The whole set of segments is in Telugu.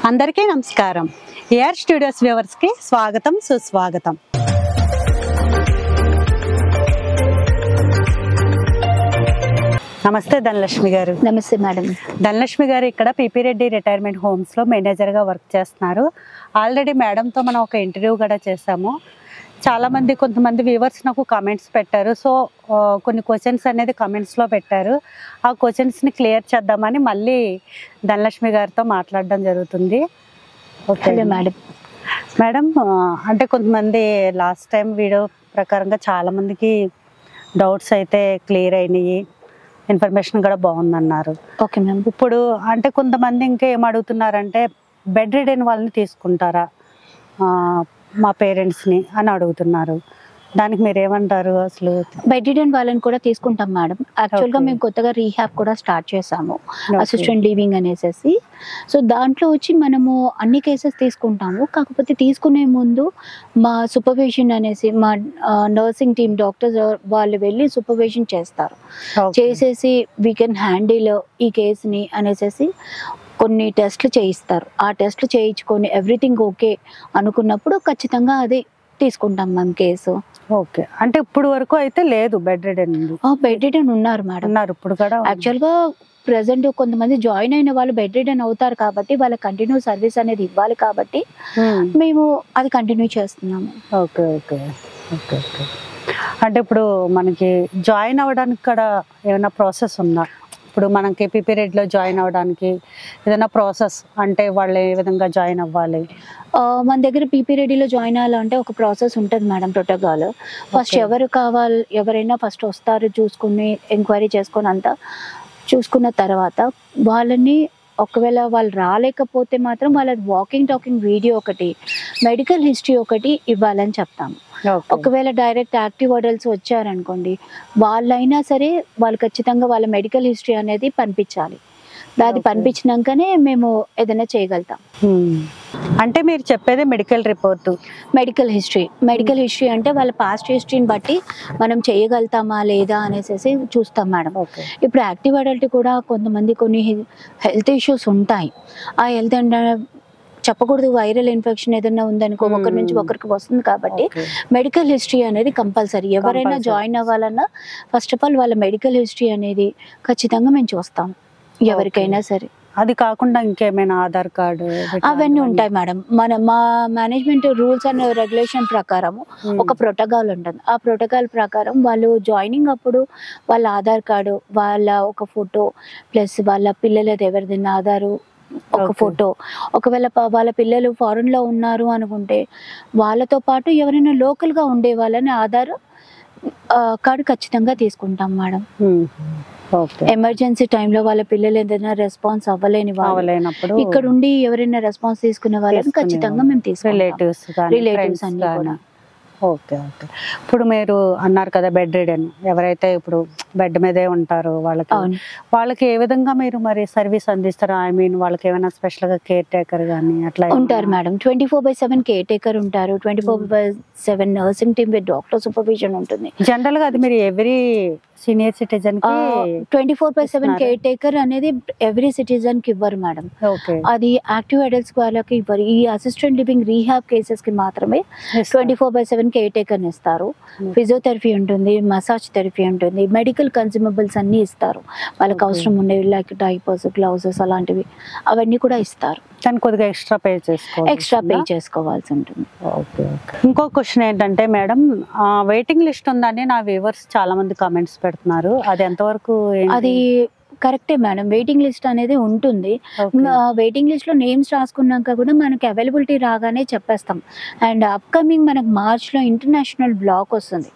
అందరికీ నమస్కారం. ఏఆర్ స్టూడియోస్ వ్యూవర్స్ కి స్వాగతం సుస్వాగతం. నమస్తే ధనలక్ష్మి గారు. నమస్తే మేడం. ధనలక్ష్మి గారు ఇక్కడ పిపి రెడ్డి రిటైర్మెంట్ హోమ్స్ లో మేనేజర్ గా వర్క్ చేస్తున్నారు. ఆల్రెడీ మేడంతో మనం ఒక ఇంటర్వ్యూ కూడా చేసాము. కొంతమంది వ్యూవర్స్ నాకు కామెంట్స్ పెట్టారు. సో కొన్ని క్వశ్చన్స్ అనేది కమెంట్స్లో పెట్టారు. ఆ క్వశ్చన్స్ని క్లియర్ చేద్దామని మళ్ళీ ధనలక్ష్మి గారితో మాట్లాడడం జరుగుతుంది. Okay madam. మేడం, అంటే కొంతమంది లాస్ట్ టైం వీడియో ప్రకారంగా చాలామందికి డౌట్స్ అయితే క్లియర్ అయినాయి, ఇన్ఫర్మేషన్ కూడా బాగుందన్నారు. Okay ma'am. ఇప్పుడు అంటే కొంతమంది ఇంకా ఏం అడుగుతున్నారంటే బెడ్ రిడెన్ వాళ్ళని తీసుకుంటారా మా పేరెంట్స్ని అని అడుగుతున్నారు. దానికి మీరు ఏమంటారు? అసలు బెడ్ రిడెన్ వాళ్ళని కూడా తీసుకుంటాం మేడం. యాక్చువల్గా మేము కొత్తగా రీహాబ్ కూడా స్టార్ట్ చేసాము, అసిస్టెంట్ లివింగ్ అనేసి. సో దాంట్లో వచ్చి మనము అన్ని కేసెస్ తీసుకుంటాము. కాకపోతే తీసుకునే ముందు మా సూపర్విజన్ అనేసి మా నర్సింగ్ టీమ్ డాక్టర్స్ వాళ్ళు వెళ్ళి సూపర్విజన్ చేస్తారు. చేసేసి వీ కెన్ హ్యాండిల్ ఈ కేసుని అనేసి కొన్ని టెస్ట్లు చేయిస్తారు. ఆ టెస్ట్లు చేయించుకొని ఎవ్రీథింగ్ ఓకే అనుకున్నప్పుడు ఖచ్చితంగా అది తీసుకుంటాం మ్యామ్ కేసు. ఓకే, అంటే ఇప్పుడు వరకు అయితే లేదు బెడ్ రిడెన్? బెడ్ రిడెన్ ఉన్నారు మేడం, ఉన్నారు ఇప్పుడు కూడా. యాక్చువల్గా ప్రెసెంట్ కొంతమంది జాయిన్ అయిన వాళ్ళు బెడ్ రిడెన్ అవుతారు కాబట్టి వాళ్ళ కంటిన్యూ సర్వీస్ అనేది ఇవ్వాలి కాబట్టి మేము అది కంటిన్యూ చేస్తున్నాము. Okay okay okay okay. అంటే ఇప్పుడు మనకి జాయిన్ అవ్వడానికి కూడా ఏమైనా ప్రాసెస్ ఉందా? ఇప్పుడు మనకి పిపి రెడ్లో జాయిన్ అవ్వడానికి ఏదైనా ప్రాసెస్, అంటే వాళ్ళు ఏ విధంగా జాయిన్ అవ్వాలి? మన దగ్గర పిపి రెడ్డిలో జాయిన్ అవ్వాలంటే ఒక ప్రాసెస్ ఉంటుంది మేడం, ప్రోటోకాల్. ఫస్ట్ ఎవరైనా ఫస్ట్ వస్తారు, చూసుకుని ఎంక్వైరీ చేసుకొని అంతా చూసుకున్న తర్వాత వాళ్ళని ఒకవేళ వాళ్ళు రాలేకపోతే మాత్రం వాళ్ళ వాకింగ్ టాకింగ్ వీడియో ఒకటి, మెడికల్ హిస్టరీ ఒకటి ఇవ్వాలని చెప్తాము. ఒకవేళ డైరెక్ట్ యాక్టివ్ అడల్ట్స్ వచ్చారనుకోండి, వాళ్ళైనా సరే వాళ్ళు ఖచ్చితంగా వాళ్ళ మెడికల్ హిస్టరీ అనేది పంపించాలి. అది పంపించినాకనే మేము ఏదైనా చేయగలుగుతాం. అంటే మీరు చెప్పేది మెడికల్ రిపోర్టు, మెడికల్ హిస్టరీ అంటే వాళ్ళ పాస్ట్ హిస్టరీని బట్టి మనం చేయగలుగుతామా లేదా అనేసి చూస్తాం మేడం. ఇప్పుడు యాక్టివ్ అడల్ట్ కూడా కొన్ని హెల్త్ ఇష్యూస్ ఉంటాయి. ఆ హెల్త్ అంటే చెప్పకూడదు, వైరల్ ఇన్ఫెక్షన్ ఏదైనా ఉందనుకో ఒకరి నుంచి ఒకరికి వస్తుంది కాబట్టి మెడికల్ హిస్టరీ అనేది కంపల్సరీ. ఎవరైనా జాయిన్ అవ్వాలన్నా ఫస్ట్ ఆఫ్ ఆల్ వాళ్ళ మెడికల్ హిస్టరీ అనేది ఖచ్చితంగా మేము చూస్తాం ఎవరికైనా సరే. అది కాకుండా ఇంకేమైనా ఆధార్ కార్డు అవన్నీ ఉంటాయి మేడం. మా మేనేజ్మెంట్ రూల్స్ అండ్ రెగ్యులేషన్ ప్రకారం ఒక ప్రోటోకాల్ ఉంటుంది. ఆ ప్రోటోకాల్ ప్రకారం వాళ్ళు జాయినింగ్ అప్పుడు వాళ్ళ ఆధార్ కార్డు, వాళ్ళ ఒక ఫోటో ప్లస్ వాళ్ళ పిల్లలది ఎవరిదైనా ఆధారు ఒక ఫోటో, ఒకవేళ వాళ్ళ పిల్లలు ఫారెన్ లో ఉన్నారు అనుకుంటే వాళ్ళతో పాటు ఎవరైనా లోకల్ గా ఉండే వాళ్ళని ఆధార్ కార్డు ఖచ్చితంగా తీసుకుంటాం మేడం. ఎమర్జెన్సీ టైంలో వాళ్ళ పిల్లలు ఏదైనా రెస్పాన్స్ అవ్వలేనప్పుడు ఇక్కడ ఉండి ఎవరైనా రెస్పాన్స్ తీసుకునే వాళ్ళని ఖచ్చితంగా మేము తీసుకుంటాం, రిలేటివ్స్ అన్ని కూడా. Okay okay. ఇప్పుడు మీరు అన్నారు కదా బెడ్ రిడెన్, ఎవరైతే ఇప్పుడు బెడ్ మీదే ఉంటారో వాళ్ళకి ఏ విధంగా మీరు మరి సర్వీస్ అందిస్తారు? ఐ మీన్ వాళ్ళకి ఏమైనా స్పెషల్ గా కేర్ టేకర్ కానీ అట్లా ఉంటారు మేడం? 24/7 కేర్ టేకర్ ఉంటారు, 24/7 nursing team with doctor supervision ఉంటుంది. జనరల్ గా అది మీరు ఎవ్రీ సీనియర్ సిటిజన్ కి 24/7 కేర్ టేకర్ అనేది ఎవ్రీ సిటిజన్ కి ఇవ్వరు మేడం. అది యాక్టివ్ అడల్ట్స్ వాళ్ళకి ఇవ్వరు. ఈ అసిస్టెంట్ లివింగ్ రీహాబ్ కేసెస్ కి మాత్రమే 24/7 కేర్ టేకర్ ఇస్తారు. ఫిజియోథెరపీ ఉంటుంది, మసాజ్ థెరపీ ఉంటుంది, మెడికల్ కన్స్యూమబుల్స్ అన్ని ఇస్తారు. వాళ్ళకి అవసరం ఉండేవి లైక్ డైపర్స్, గ్లౌజెస్ అలాంటివి అవన్నీ కూడా ఇస్తారు. కానీ కొద్దిగా ఎక్స్ట్రా పే చేసుకోవాల్సి ఉంటుంది. ఇంకో క్వశ్చన్ ఏంటంటే మేడం, వెయిటింగ్ లిస్ట్ ఉందని నా వ్యూవర్స్ చాలా మంది కామెంట్స్ పెడుతున్నారు. అది ఎంతవరకు? అది కరెక్టే మేడం, వెయిటింగ్ లిస్ట్ అనేది ఉంటుంది. వెయిటింగ్ లిస్ట్ లో నేమ్స్ రాసుకున్నాక కూడా మనకి అవైలబిలిటీ రాగానే చెప్పేస్తాం. అండ్ అప్కమింగ్ మనకు మార్చ్లో ఇంటర్నేషనల్ బ్లాక్ వస్తుంది.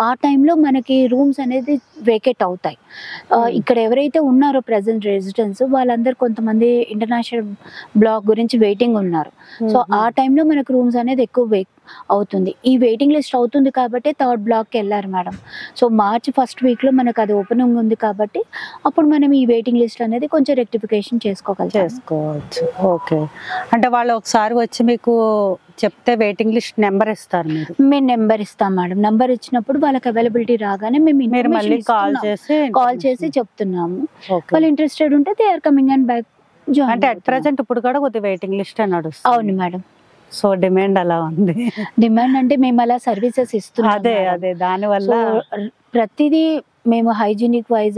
ఆ టైంలో మనకి రూమ్స్ అనేది వేకేట్ అవుతాయి. ఇక్కడ ఎవరైతే ఉన్నారో ప్రెసెంట్ రెసిడెంట్స్ వాళ్ళందరూ కొంతమంది ఇంటర్నేషనల్ బ్లాక్ గురించి వెయిటింగ్ ఉన్నారు. సో ఆ టైంలో మనకు రూమ్స్ అనేది ఎక్కువ అవుతుంది. ఈ వెయిటింగ్ లిస్ట్ అవుతుంది కాబట్టి 3rd బ్లాక్కి వెళ్ళారు మేడం. సో మార్చ్ 1st వీక్లో మనకు అది ఓపెనింగ్ ఉంది కాబట్టి అప్పుడు మనం ఈ వెయిటింగ్ లిస్ట్ అనేది కొంచెం రెక్టిఫికేషన్ చేసుకోవచ్చు. ఓకే, అంటే వాళ్ళు ఒకసారి వచ్చి మీకు చెప్తే వెయిటింగ్ లిస్ట్ నెంబర్ ఇస్తారు? మేము నెంబర్ ఇస్తాం మేడం. నెంబర్ ఇచ్చినప్పుడు వాళ్ళకి అవైలబిలిటీ రాగానే మేము కాల్ చేసి చెప్తున్నాము. వాళ్ళు ఇంట్రెస్టెడ్ ఉంటే they are coming and back join అంటే అట్ ప్రెసెంట్ ఇప్పుడు కూడా కొద్దిగా వెయిటింగ్ లిస్ట్ నడుస్తుంది. అవును మేడం. సో డిమాండ్ అలా ఉంది. డిమాండ్ అంటే మేము అలా సర్వీసెస్ ఇస్తున్నాం. అదే దాని వల్ల ప్రతిదీ మేము హైజీనిక్ వైజ్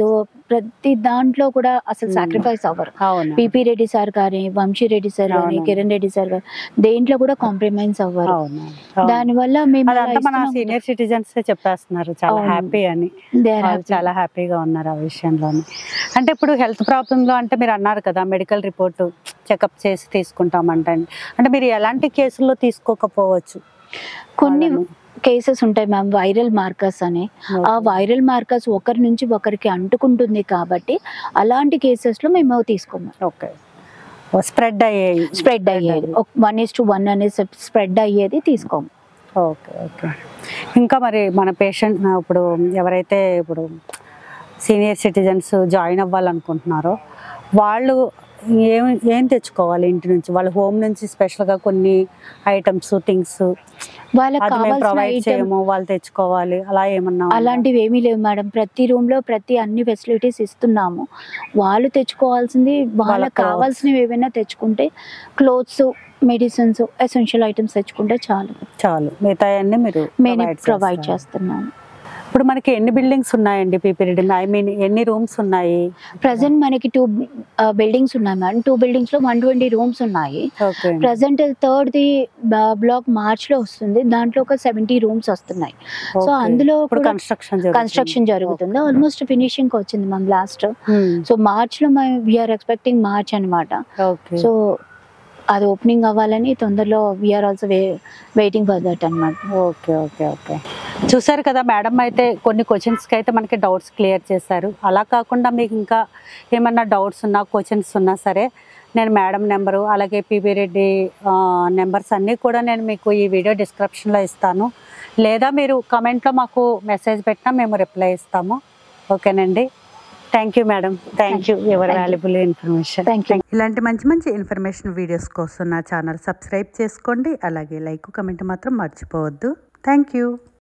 ప్రతి దాంట్లో కూడా అసలు సాక్రిఫైస్ అవ్వరు. పిపి రెడ్డి సార్ కానీ, వంశీ రెడ్డి సార్ కానీ, కిరణ్ రెడ్డి సార్ కానీ దేంట్లో కూడా కాంప్రమైజ్ అవ్వరు. దానివల్ల మేము మన సీనియర్ సిటిజన్స్ చెప్పేస్తున్నారు చాలా హ్యాపీ అని, చాలా హ్యాపీగా ఉన్నారు ఆ విషయంలోని. అంటే ఇప్పుడు హెల్త్ ప్రాబ్లమ్ లో అంటే మీరు అన్నారు కదా మెడికల్ రిపోర్ట్ చెకప్ చేసి తీసుకుంటామంటే, అంటే మీరు ఎలాంటి కేసుల్లో తీసుకోకపోవచ్చు? కొన్ని కేసెస్ ఉంటాయి మ్యామ్, వైరల్ మార్కర్స్ అని. ఆ వైరల్ మార్కర్స్ ఒకరి నుంచి ఒకరికి అంటుకుంటుంది కాబట్టి అలాంటి కేసెస్ లో మేము తీసుకోము. ఓకే, స్ప్రెడ్ అయ్యేది 1:1 అనేది స్ప్రెడ్ అయ్యేది తీసుకోము. Okay okay. ఇంకా మరి మన పేషెంట్ ఇప్పుడు ఎవరైతే ఇప్పుడు సీనియర్ సిటిజన్స్ జాయిన్ అవ్వాలనుకుంటున్నారో వాళ్ళు ఏం తెచ్చుకోవాలి ఇంటి నుంచి? వాళ్ళ హోమ్ నుంచి స్పెషల్గా కొన్ని ఐటమ్స్ థింగ్స్ వాళ్ళు తెచ్చుకోవాలి అలా ఏమన్నా? అలాంటివి ఏమీ లేవు మేడం. ప్రతి రూమ్ లో అన్ని ఫెసిలిటీస్ ఇస్తున్నాము. వాళ్ళు తెచ్చుకోవాల్సింది వాళ్ళకి కావాల్సినవి ఏమైనా తెచ్చుకుంటే, క్లోత్స్, మెడిసిన్స్, ఎసెన్షియల్ ఐటమ్స్ తెచ్చుకుంటే చాలు. మిగతా అన్ని మేము ప్రొవైడ్ చేస్తున్నాము. ఇప్పుడు మనకి ఎన్ని బిల్డింగ్స్ ఉన్నాయండి పీపీరెడ్డి? ఐ మీన్ ఎన్ని రూమ్స్ ఉన్నాయి? ప్రెసెంట్ మనకి 2 బిల్డింగ్స్ ఉన్నాయి మేడం. 2 బిల్డింగ్స్ లో 120 రూమ్స్ ఉన్నాయి. ప్రెసెంట్ 3rd బ్లాక్ మార్చ్ లో వస్తుంది. దాంట్లో ఒక 70 రూమ్స్ వస్తున్నాయి. సో అందులో కన్స్ట్రక్షన్ జరుగుతుంది. ఆల్మోస్ట్ ఫినిషింగ్ వచ్చింది మ్యామ్ లాస్ట్. సో మార్చ్ లో వీఆర్ ఎక్స్పెక్టింగ్ మార్చ్ అనమాట. సో అది ఓపెనింగ్ అవ్వాలని తొందరలో we're also waiting for that అనమాట. Okay okay okay. చూసారు కదా మేడం అయితే కొన్ని క్వశ్చన్స్కి అయితే మనకి డౌట్స్ క్లియర్ చేశారు. అలా కాకుండా మీకు ఇంకా ఏమన్నా డౌట్స్ ఉన్నా క్వశ్చన్స్ ఉన్నా సరే నేను మేడం నెంబరు అలాగే పీపీ రెడ్డి నెంబర్స్ అన్నీ కూడా నేను మీకు ఈ వీడియో డిస్క్రిప్షన్లో ఇస్తాను, లేదా మీరు కమెంట్లో మాకు మెసేజ్ పెట్టినా మేము రిప్లై ఇస్తాము. ఓకేనండి. Thank you madam. Thank you your valuable information. ఇలాంటి మంచి ఇన్ఫర్మేషన్ వీడియోస్ కోసం నా ఛానల్ సబ్స్క్రైబ్ చేసుకోండి. అలాగే లైక్ కమెంట్ మాత్రం మర్చిపోవద్దు. Thank you.